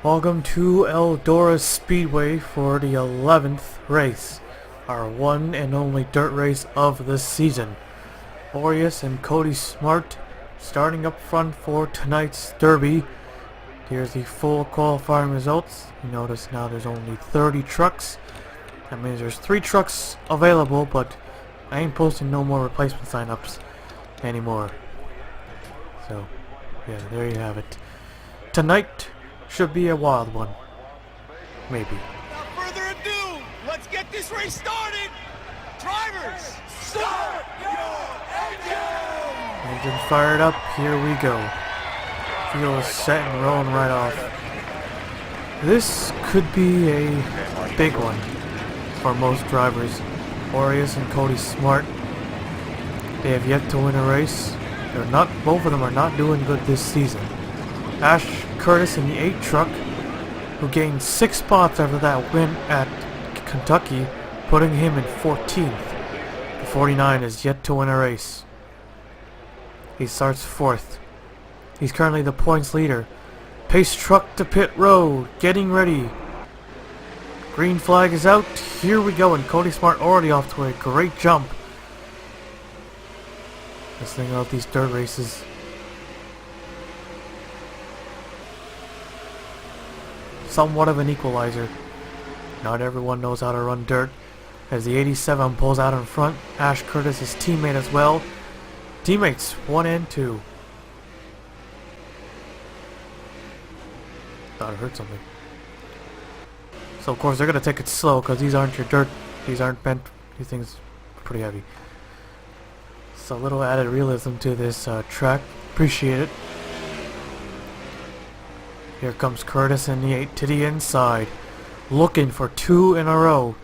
Welcome to Eldora Speedway for the 11th race, our one and only dirt race of the season. Boreas and Cody Smart starting up front for tonight's derby. Here's the full qualifying results. You notice now there's only 30 trucks. That means there's 3 trucks available, but I ain't posting no more replacement signups anymore. So, yeah, there you have it. Tonight should be a wild one. Maybe. Without further ado, let's get this race started! Drivers, start your engine! Engine fired up, here we go. Fuel is set and rolling right off. This could be a big one for most drivers. Boreas and Cody Smart, they have yet to win a race. Both of them are not doing good this season. Ash Curtis in the 8 truck, who gained 6 spots after that win at Kentucky, putting him in 14th. The 49 is yet to win a race. He starts 4th. He's currently the points leader. Pace truck to pit road, getting ready. Green flag is out, here we go, and Cody Smart already off to a great jump. This thing about these dirt races. Somewhat of an equalizer. Not everyone knows how to run dirt. As the 87 pulls out in front, Ash Curtis, his teammate as well. Teammates 1 and 2. Thought I heard something. So of course they're gonna take it slow because these aren't your dirt. These aren't bent. These things are pretty heavy. So a little added realism to this track. Appreciate it. Here comes Curtis in the 8 to the inside, looking for 2 in a row.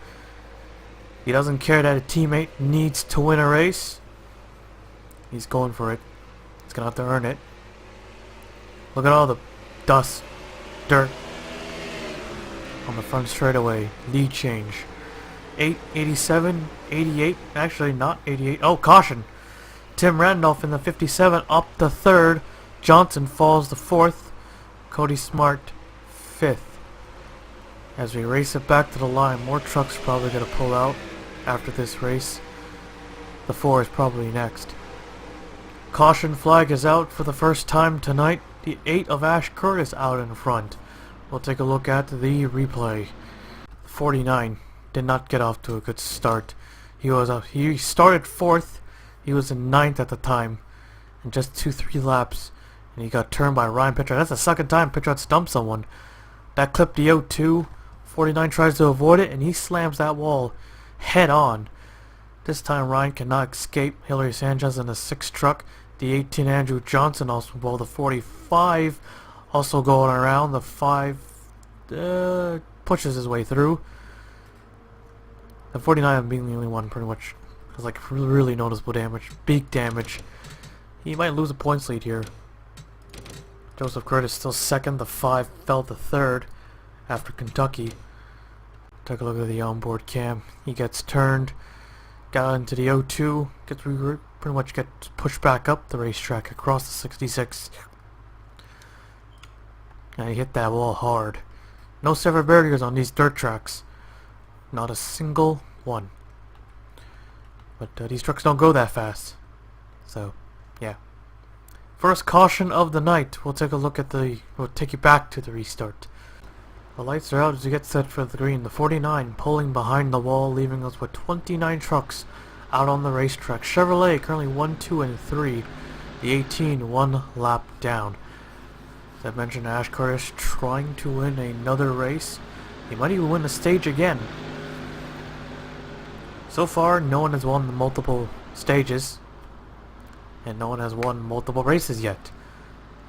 He doesn't care that a teammate needs to win a race. He's going for it. He's gonna have to earn it. Look at all the dust, dirt on the front straightaway. Lead change. 8, 87, 88. Actually, not 88. Oh, caution! Tim Randolph in the 57 up the 3rd. Johnson falls the 4th. Cody Smart 5th. As we race it back to the line, more trucks are probably going to pull out after this race. The 4 is probably next. Caution flag is out for the first time tonight. The 8 of Ash Curtis out in front. We'll take a look at the replay. 49 did not get off to a good start. He started 4th. He was in 9th at the time. In just 2-3 laps. And he got turned by Ryan Pitchard. That's the second time Pitchard stumped someone. That clipped the 0-2. 49 tries to avoid it, and he slams that wall head on. This time Ryan cannot escape. Hillary Sanchez in the 6 truck. The 18 Andrew Johnson also involved. The 45 also going around. The 5 pushes his way through. The 49 being the only one pretty much has like really noticeable damage. Big damage. He might lose a points lead here. Joseph Curtis still 2nd. The 5 fell to 3rd after Kentucky. Take a look at the onboard cam. He gets turned, got into the 0-2, pretty much gets pushed back up the racetrack across the 66. And he hit that wall hard. No severed barriers on these dirt tracks. Not a single one. But these trucks don't go that fast. So, yeah. First caution of the night. We'll take a look at we'll take you back to the restart. The lights are out as you get set for the green. The 49 pulling behind the wall, leaving us with 29 trucks out on the racetrack. Chevrolet currently 1, 2, and 3. The 18 1 lap down. As I mentioned, Ash Curtis trying to win another race. He might even win the stage again. So far, no one has won the multiple stages. And no one has won multiple races yet.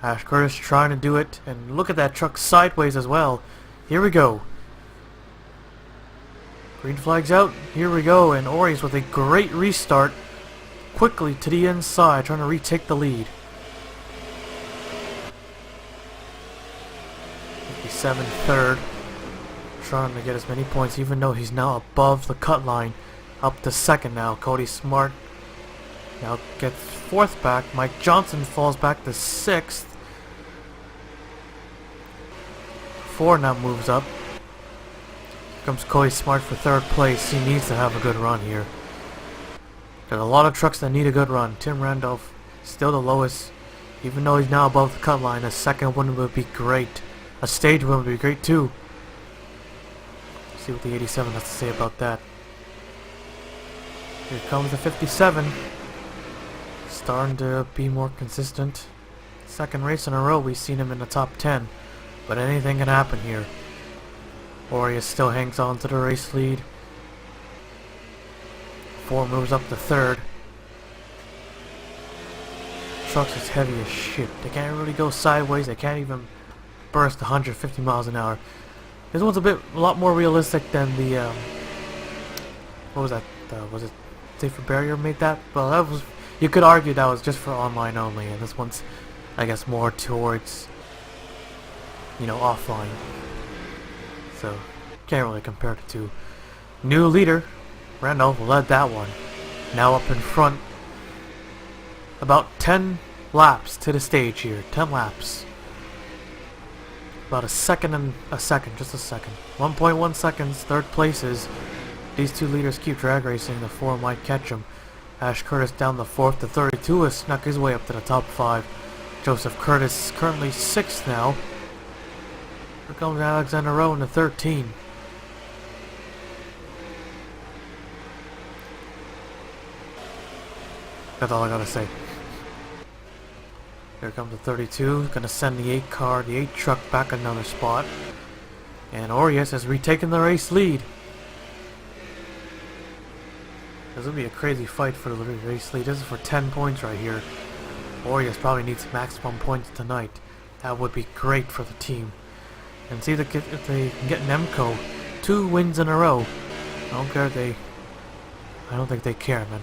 Ash Curtis trying to do it. And look at that truck sideways as well. Here we go. Green flag's out. Here we go. And Ori's with a great restart. Quickly to the inside. Trying to retake the lead. 57 3rd. Trying to get as many points. Even though he's now above the cut line. Up to 2nd now. Cody Smart now gets 4th back. Mike Johnson falls back to 6th. 4 now moves up. Here comes Cody Smart for 3rd place. He needs to have a good run here. There's a lot of trucks that need a good run. Tim Randolph still the lowest. Even though he's now above the cut line, a second win would be great. A stage win would be great too. Let's see what the 87 has to say about that. Here comes the 57. Starting to be more consistent. Second race in a row we've seen him in the top 10. But anything can happen here. Orius still hangs on to the race lead. 4 moves up to 3rd. Trucks is heavy as shit. They can't really go sideways. They can't even burst 150 miles an hour. This one's a lot more realistic than the what was that? Was it Safer Barrier made that? Well, that was. You could argue that was just for online only, and this one's, I guess, more towards, you know, offline. So can't really compare the two. New leader, Randolph led that one. Now up in front. About 10 laps to the stage here. 10 laps. About a second and a second, just a second. 1.1 seconds, 3rd places. These two leaders keep drag racing. The 4 might catch them. Ash Curtis down the 4th. The 32 has snuck his way up to the top 5. Joseph Curtis is currently 6th now. Here comes Alexander Rowe in the 13. That's all I gotta say. Here comes the 32, gonna send the 8 car, the 8 truck back another spot. And Orius has retaken the race lead. This will be a crazy fight for the race lead. This is for 10 points right here. Orius probably needs maximum points tonight. That would be great for the team. And see if they can get Nemco 2 wins in a row. I don't care if they... I don't think they care, man.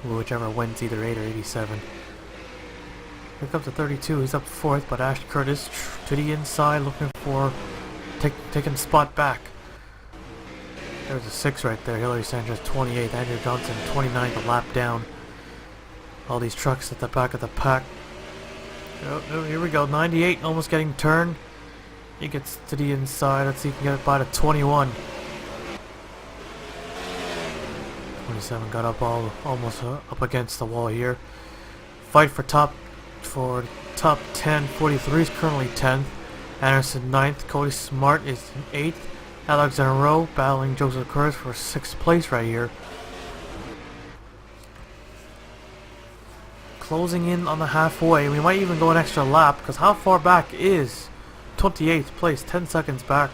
Whichever wins, either 8 or 87. Here comes the 32. He's up 4th, but Ash Curtis to the inside, looking for taking the spot back. There's a 6 right there. Hillary Sanchez 28th. Andrew Johnson 29th, a lap down. All these trucks at the back of the pack. Oh, here we go. 98, almost getting turned. He gets to the inside. Let's see if he can get it by the 21. 27 got up almost up against the wall here. Fight for top 10. 43 is currently 10th. Anderson 9th. Cody Smart is 8th. Alexander Rowe battling Joseph Curtis for 6th place right here. Closing in on the halfway. We might even go an extra lap, because how far back is 28th place? 10 seconds back.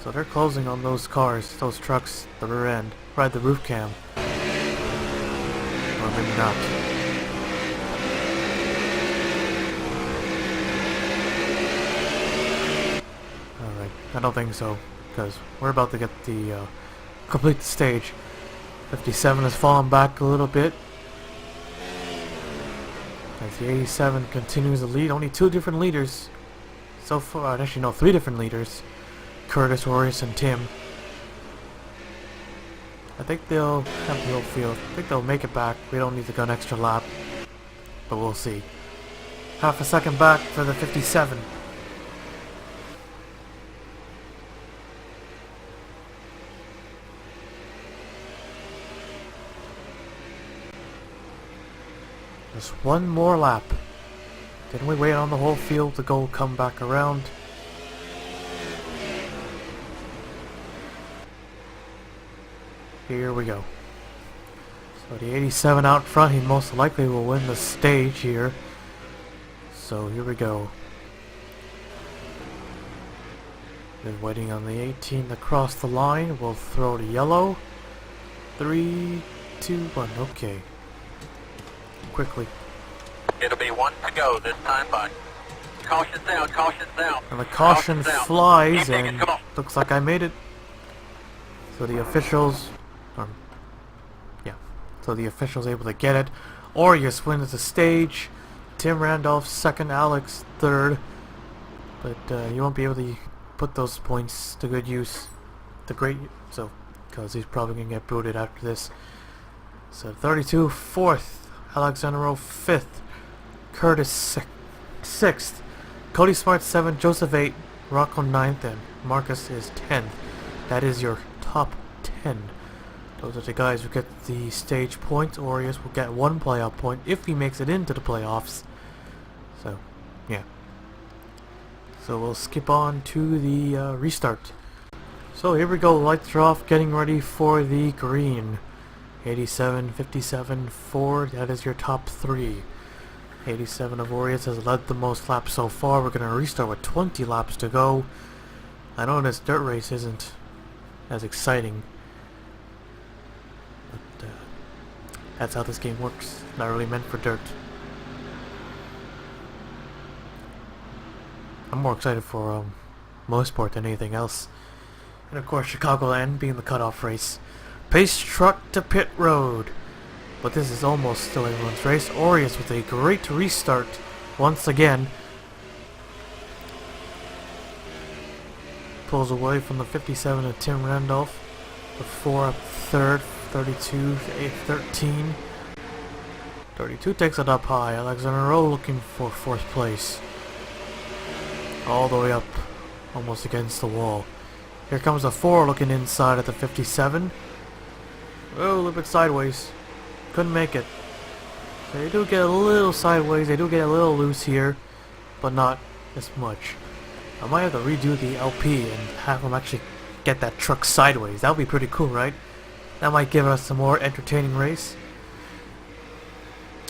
So they're closing on those cars, those trucks, the rear end. Ride the roof cam. Or maybe not. Alright, I don't think so, because we're about to get the complete the stage. 57 has fallen back a little bit. As the 87 continues the lead. Only 2 different leaders so far. Actually, no, 3 different leaders. Curtis, Orius, and Tim. I think they'll have the whole field. I think they'll make it back. We don't need to go an extra lap. But we'll see. Half a second back for the 57. Just one more lap. Didn't we wait on the whole field to go come back around? Here we go. So the 87 out front, he most likely will win the stage here. So here we go. Been waiting on the 18 to cross the line. We'll throw the yellow. 3, 2, 1. Okay. Quickly. It'll be 1 to go this time, but caution's down, caution's down. And the caution flies, Keep and looks like I made it. So the officials, so the officials able to get it. Orius wins the stage. Tim Randolph 2nd, Alex 3rd. But you won't be able to put those points to good use. Because he's probably gonna get booted after this. So 32 4th, Alexander Rowe 5th, Curtis 6th, Cody Smart 7th, Joseph 8th, Rocco 9th, and Marcus is 10th. That is your top 10. Those are the guys who get the stage points. Aureus will get 1 playoff point if he makes it into the playoffs. So, yeah. So we'll skip on to the restart. So here we go, lights are off, getting ready for the green. 87, 57, 4, that is your top 3. 87 of Aureus has led the most laps so far. We're going to restart with 20 laps to go. I know this dirt race isn't as exciting, but that's how this game works. Not really meant for dirt. I'm more excited for motorsport than anything else. And of course Chicagoland being the cutoff race. Pace truck to pit road. But this is almost still everyone's race. Aureus with a great restart once again. Pulls away from the 57 of Tim Randolph. The 4 up third, 32 to 8, 13. 32 takes it up high. Alexander Rowe looking for 4th place. All the way up, almost against the wall. Here comes the 4 looking inside at the 57. Oh, a little bit sideways. Couldn't make it. They do get a little sideways, they do get a little loose here, but not as much. I might have to redo the LP and have them actually get that truck sideways. That would be pretty cool, right? That might give us a more entertaining race.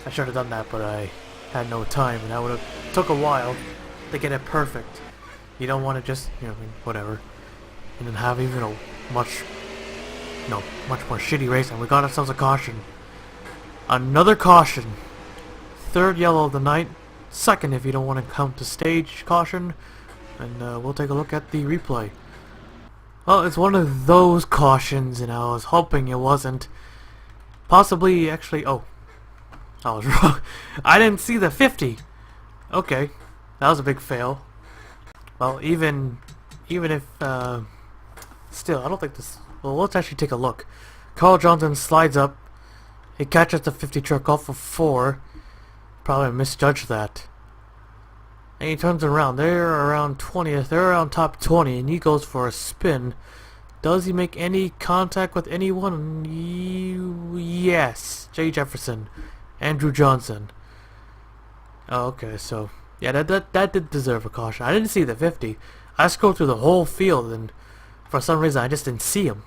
I should have done that, but I had no time, and that would have took a while to get it perfect. You don't want to just, you know, whatever, and then have even a much more shitty race. And we got ourselves a caution. Another caution. 3rd yellow of the night. 2nd if you don't want to count the stage caution. And we'll take a look at the replay. Well, it's one of those cautions, and I was hoping it wasn't. Possibly, actually, oh, I was wrong. I didn't see the 50. Okay, that was a big fail. Well, even if, still, I don't think this. Well, let's actually take a look. Carl Johnson slides up. He catches the 50 truck off of 4. Probably misjudged that. And he turns around. They're around 20th. They're around top 20, and he goes for a spin. Does he make any contact with anyone? Yes. Jay Jefferson. Andrew Johnson. Oh, okay, so yeah, that did deserve a caution. I didn't see the 50. I scrolled through the whole field, and for some reason I just didn't see him.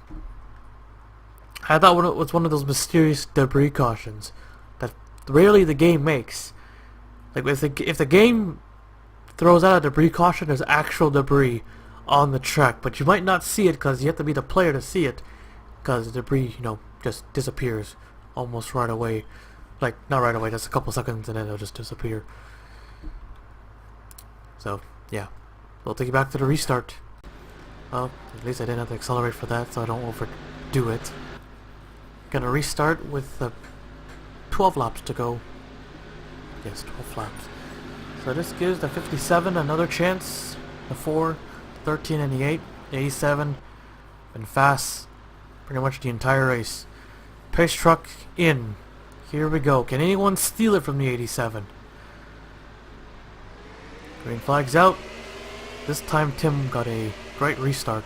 I thought it was one of those mysterious debris cautions that rarely the game makes. Like if the game throws out a debris caution, there's actual debris on the track, but you might not see it because you have to be the player to see it, because the debris, you know, just disappears almost right away. Like, not right away, just a couple seconds and then it'll just disappear. So, yeah. We'll take you back to the restart. Well, at least I didn't have to accelerate for that, so I don't overdo it. Gonna restart with 12 laps to go. Yes, 12 laps. So this gives the 57 another chance. The 4, 13 and the 8, 87. Been fast pretty much the entire race. Pace truck in. Here we go. Can anyone steal it from the 87? Green flag's out. This time Tim got a great restart.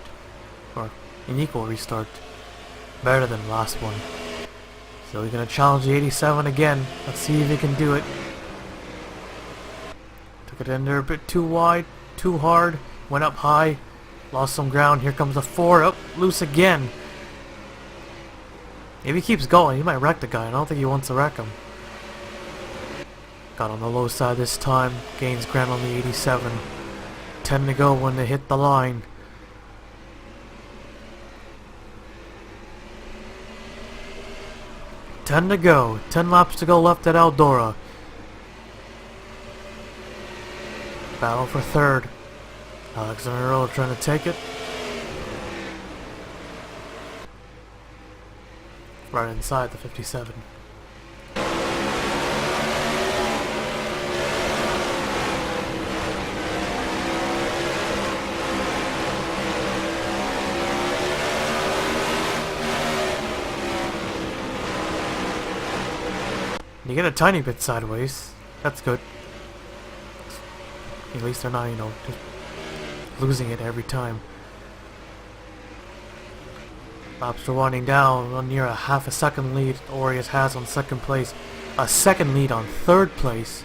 Or an equal restart. Better than the last one. So he's going to challenge the 87 again. Let's see if he can do it. Took it in there a bit too wide, too hard. Went up high. Lost some ground. Here comes the 4. Up, loose again. If he keeps going, he might wreck the guy. I don't think he wants to wreck him. Got on the low side this time. Gains ground on the 87. 10 to go when they hit the line. Ten to go. 10 laps to go left at Eldora. Battle for 3rd. Alexander Rowe trying to take it. Right inside the 57. You get a tiny bit sideways. That's good. At least they're not, you know, just losing it every time. Laps are winding down on near a half a second lead. Aureus has on second place. A second lead on third place.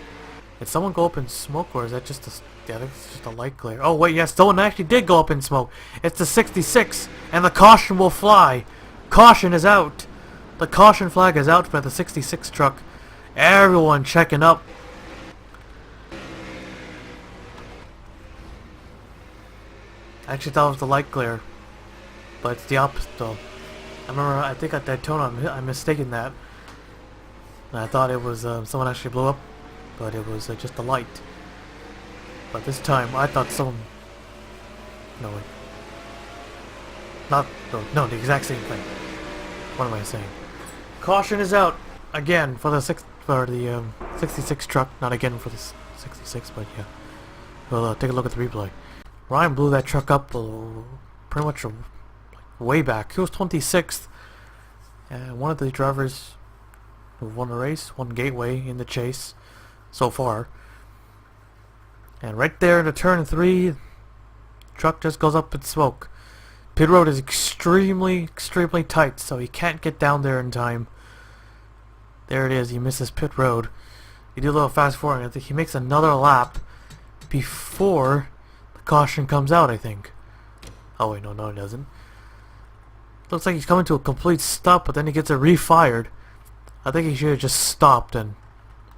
Did someone go up in smoke, or is that just a... Yeah, I think it's just a light glare. Oh wait, yes, someone actually did go up in smoke. It's the 66, and the caution will fly. Caution is out. The caution flag is out for the 66 truck. Everyone checking up. I actually thought it was the light glare, but it's the opposite though. I remember, I think at that tone I'm mistaken that. And I thought it was someone actually blew up, but it was just a light. But this time I thought someone... No, wait. Not... No, the exact same thing. What am I saying? Caution is out again for the 66 truck. Not again for the 66, but yeah. We'll take a look at the replay. Ryan blew that truck up pretty much way back. He was 26th, and one of the drivers who won the race, won Gateway in the chase so far. And right there in the turn 3, truck just goes up in smoke. Pit road is extremely tight, so he can't get down there in time. There it is, he misses pit road. You do a little fast forward, I think he makes another lap before the caution comes out, I think. Oh wait, no he doesn't. Looks like he's coming to a complete stop, but then he gets it refired. I think he should have just stopped, and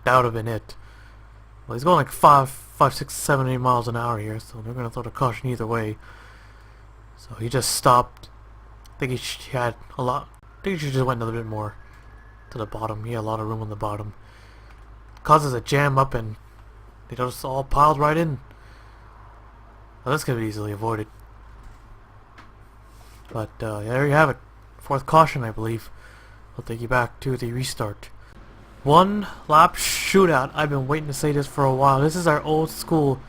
that would have been it. Well, he's going like 5, 6, 7, 8 miles an hour here, so they're going to throw the caution either way. So he just stopped. I think he had a lot. I think he should just went a little bit more to the bottom. He had a lot of room on the bottom. Causes a jam up, and they just all piled right in. Well, this could be easily avoided. But there you have it. Fourth caution, I believe. I'll take you back to the restart. One lap shootout. I've been waiting to say this for a while. This is our old school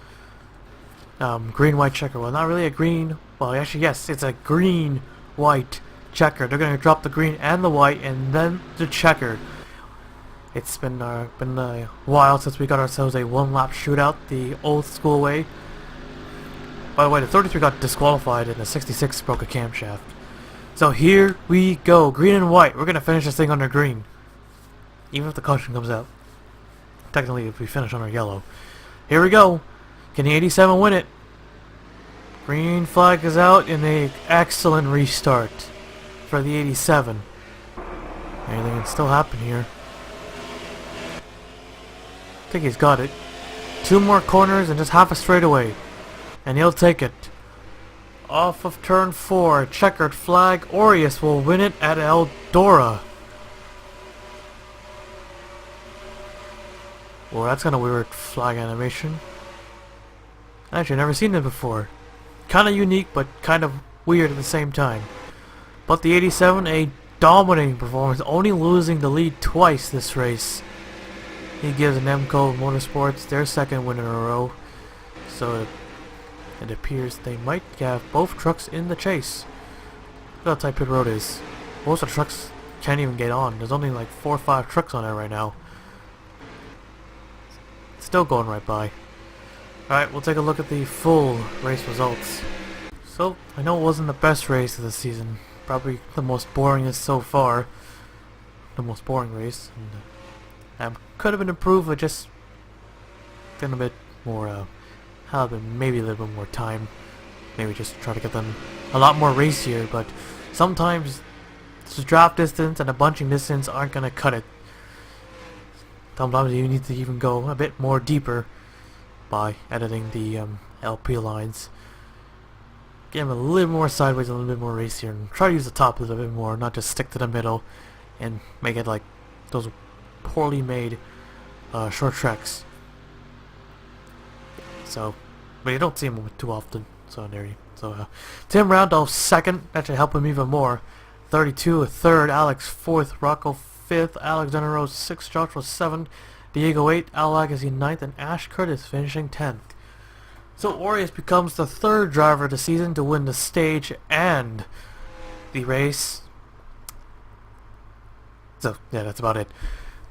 green-white checker. Well, not really a green. Well, actually, yes, it's a green-white checker. They're going to drop the green and the white, and then the checkered. It's been a while since we got ourselves a one-lap shootout, the old school way. By the way, the 33 got disqualified, and the 66 broke a camshaft. So here we go, green and white. We're going to finish this thing under green, even if the caution comes out. Technically, if we finish under yellow. Here we go. Can the 87 win it? Green flag is out, and an excellent restart for the 87. Anything can still happen here. I think he's got it. 2 more corners and just half a straightaway, and he'll take it. Off of turn 4, checkered flag. Aureus will win it at Eldora. Well, that's kind of weird flag animation. Actually, I've never seen it before. Kind of unique, but kind of weird at the same time. But the 87, a dominating performance, only losing the lead twice this race. He gives Nemco Motorsports their second win in a row. So it appears they might have both trucks in the chase. Look how tight pit road is. Most of the trucks can't even get on. There's only like 4 or 5 trucks on there right now. Still going right by. Alright, we'll take a look at the full race results. So, I know it wasn't the best race of the season. Probably the most boringest so far. The most boring race. And, could have been improved, but just getting a bit more, maybe a little bit more time. Maybe just try to get them a lot more racier, but sometimes the drop distance and the bunching distance aren't going to cut it. Sometimes you need to even go a bit more deeper by editing the LP lines. Get them a little more sideways, a little bit more racier, and try to use the top a little bit more, not just stick to the middle and make it like those poorly made short tracks. So, but you don't see them too often. So there you. So Tim Randolph second. That should help him even more. 32 third. Alex fourth. Rocco fifth. Alexander Rose sixth. Joshua seventh. Diego 8th. Al Agassi 9th, and Ash Curtis finishing 10th. So Aureus becomes the third driver of the season to win the stage and the race. So yeah, that's about it.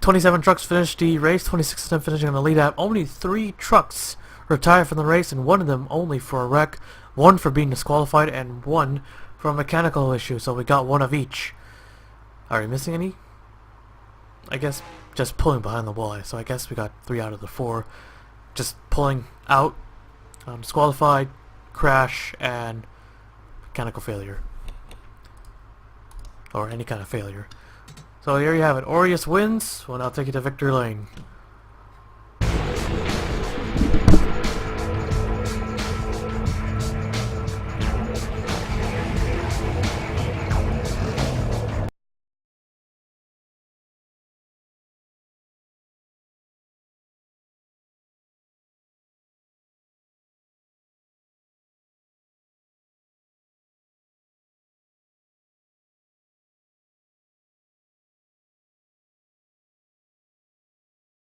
27 trucks finished the race, 26 of them finishing on the lead lap. Only 3 trucks retired from the race, and one of them only for a wreck. One for being disqualified and one for a mechanical issue, so we got one of each. Are we missing any? I guess just pulling behind the wall, so I guess we got 3 out of the 4. Just pulling out, disqualified, crash, and mechanical failure. Or any kind of failure. So here you have it. Aureus wins. We'll now take you to victory lane.